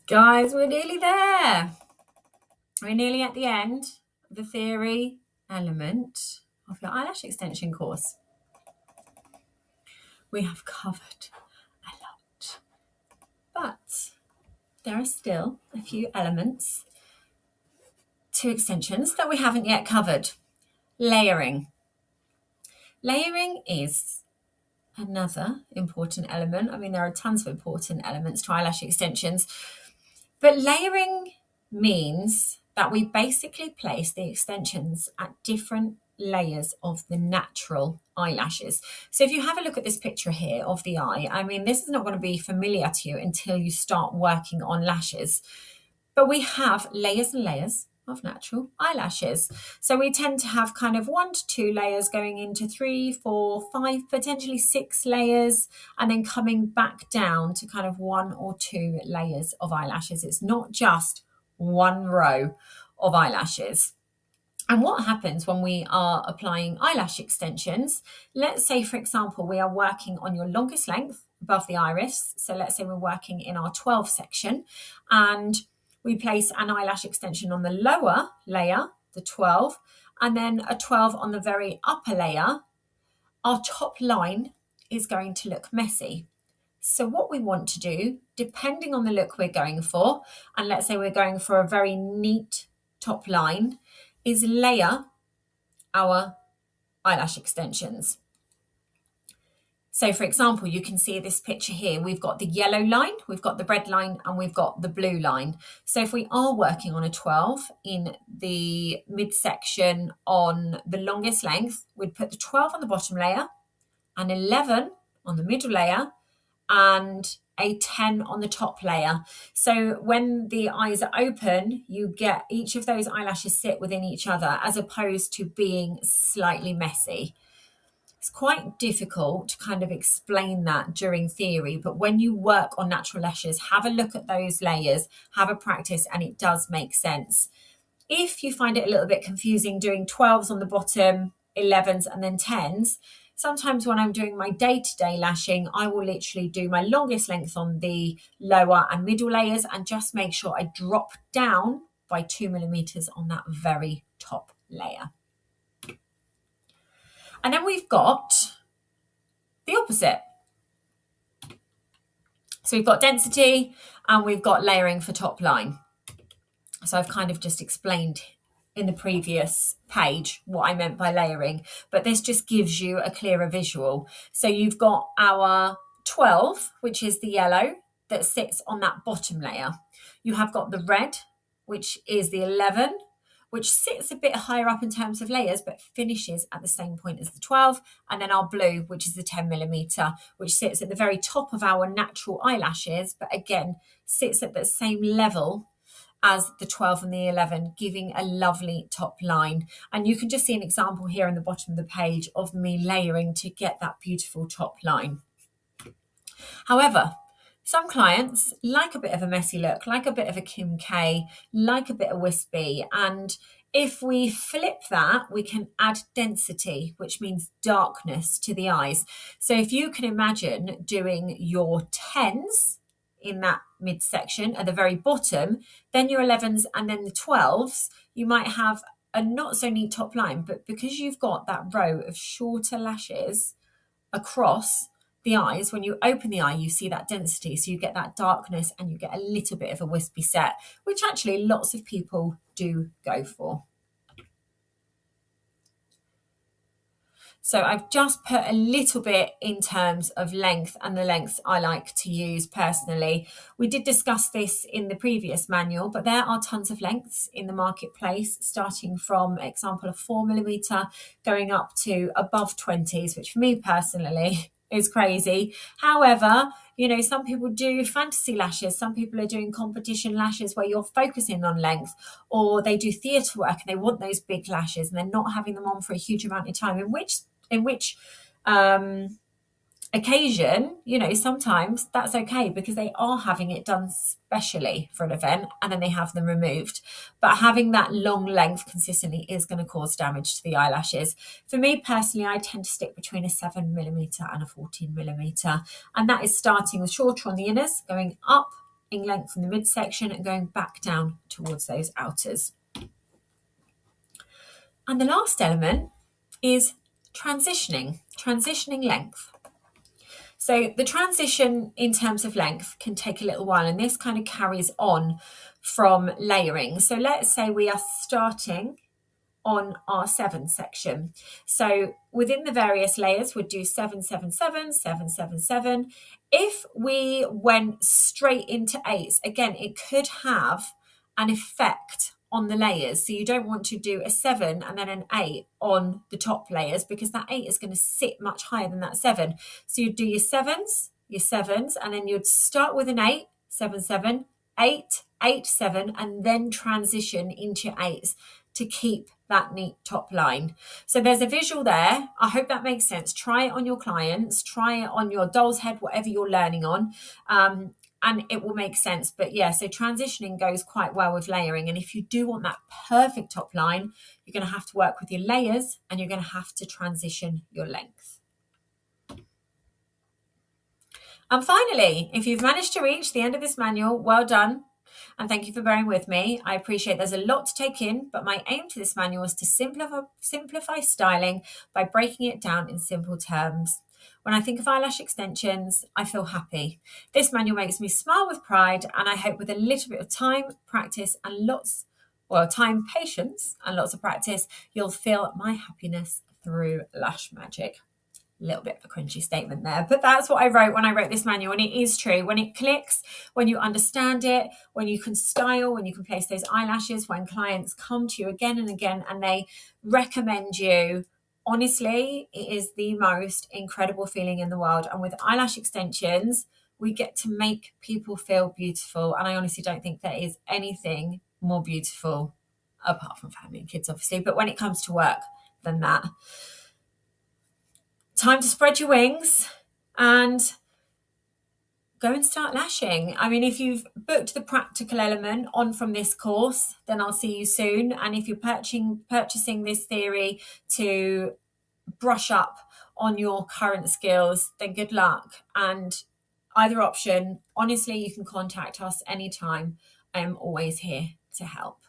Guys, we're nearly there. We're nearly at the end of the theory element of your eyelash extension course. We have covered a lot, but there are still a few elements to extensions that we haven't yet covered. Layering. Layering is another important element. I mean, there are tons of important elements to eyelash extensions, but layering means that we basically place the extensions at different layers of the natural eyelashes. So if you have a look at this picture here of the eye, I mean, this is not going to be familiar to you until you start working on lashes, but we have layers and layers of natural eyelashes. So we tend to have kind of 1 to 2 layers going into 3, 4, 5, potentially 6 layers, and then coming back down to kind of 1 or 2 layers of eyelashes. It's not just one row of eyelashes. And what happens when we are applying eyelash extensions? Let's say, for example, we are working on your longest length above the iris. So let's say we're working in our 12 section, and we place an eyelash extension on the lower layer, the 12, and then a 12 on the very upper layer. Our top line is going to look messy. So what we want to do, depending on the look we're going for, and let's say we're going for a very neat top line, is layer our eyelash extensions. So for example, you can see this picture here. We've got the yellow line, we've got the red line, and we've got the blue line. So if we are working on a 12 in the midsection on the longest length, we'd put the 12 on the bottom layer, an 11 on the middle layer, and a 10 on the top layer. So when the eyes are open, you get each of those eyelashes sit within each other as opposed to being slightly messy. It's quite difficult to kind of explain that during theory, but when you work on natural lashes, have a look at those layers, have a practice, and it does make sense. If you find it a little bit confusing doing 12s on the bottom, 11s, and then 10s, sometimes when I'm doing my day-to-day lashing, I will literally do my longest length on the lower and middle layers and just make sure I drop down by 2 millimeters on that very top layer. And then we've got the opposite. So we've got density and we've got layering for top line. So I've kind of just explained in the previous page what I meant by layering, but this just gives you a clearer visual. So you've got our 12, which is the yellow that sits on that bottom layer. You have got the red, which is the 11, which sits a bit higher up in terms of layers, but finishes at the same point as the 12. And then our blue, which is the 10 millimeter, which sits at the very top of our natural eyelashes, but again, sits at the same level as the 12 and the 11, giving a lovely top line. And you can just see an example here in the bottom of the page of me layering to get that beautiful top line. However, some clients like a bit of a messy look, like a bit of a Kim K, like a bit of wispy. And if we flip that, we can add density, which means darkness to the eyes. So if you can imagine doing your 10s in that midsection at the very bottom, then your 11s and then the 12s, you might have a not so neat top line, but because you've got that row of shorter lashes across the eyes, when you open the eye, you see that density. So you get that darkness and you get a little bit of a wispy set, which actually lots of people do go for. So I've just put a little bit in terms of length and the lengths I like to use personally. We did discuss this in the previous manual, but there are tons of lengths in the marketplace, starting from example of 4 millimeter going up to above 20s, which for me personally is crazy. However, you know, some people do fantasy lashes. Some people are doing competition lashes where you're focusing on length, or they do theatre work and they want those big lashes and they're not having them on for a huge amount of time, in which occasion, you know, sometimes that's okay because they are having it done specially for an event and then they have them removed. But having that long length consistently is going to cause damage to the eyelashes. For me personally, I tend to stick between a 7 millimeter and a 14 millimeter, and that is starting with shorter on the inners, going up in length in the midsection and going back down towards those outers. And the last element is transitioning length. So the transition in terms of length can take a little while, and this kind of carries on from layering. So let's say we are starting on our 7 section. So within the various layers, we'd do 7, 7, 7, 7, 7, 7. If we went straight into 8s, again, it could have an effect on the layers. So you don't want to do a 7 and then an 8 on the top layers, because that 8 is going to sit much higher than that 7. So you'd do your 7s, and then you'd start with an 8, 7, 7, 8, 8, 7, and then transition into 8s to keep that neat top line. So there's a visual there. I hope that makes sense. Try it on your clients, try it on your doll's head, whatever you're learning on, and it will make sense. But yeah, so transitioning goes quite well with layering. And if you do want that perfect top line, you're going to have to work with your layers, and you're going to have to transition your length. And finally, if you've managed to reach the end of this manual, well done. And thank you for bearing with me. I appreciate there's a lot to take in, but my aim to this manual is to simplify styling by breaking it down in simple terms. When I think of eyelash extensions, I feel happy. This manual makes me smile with pride, and I hope with a little bit of time, patience, and lots of practice, you'll feel my happiness through Lash Magic. A little bit of a cringy statement there, but that's what I wrote when I wrote this manual, and it is true. When it clicks, when you understand it, when you can style, when you can place those eyelashes, when clients come to you again and again and they recommend you, honestly, it is the most incredible feeling in the world. And with eyelash extensions, we get to make people feel beautiful, and I honestly don't think there is anything more beautiful, apart from family and kids obviously, but when it comes to work, than that. Time to spread your wings and go and start lashing. I mean, if you've booked the practical element on from this course, then I'll see you soon. And if you're purchasing this theory to brush up on your current skills, then good luck. And either option, honestly, you can contact us anytime. I am always here to help.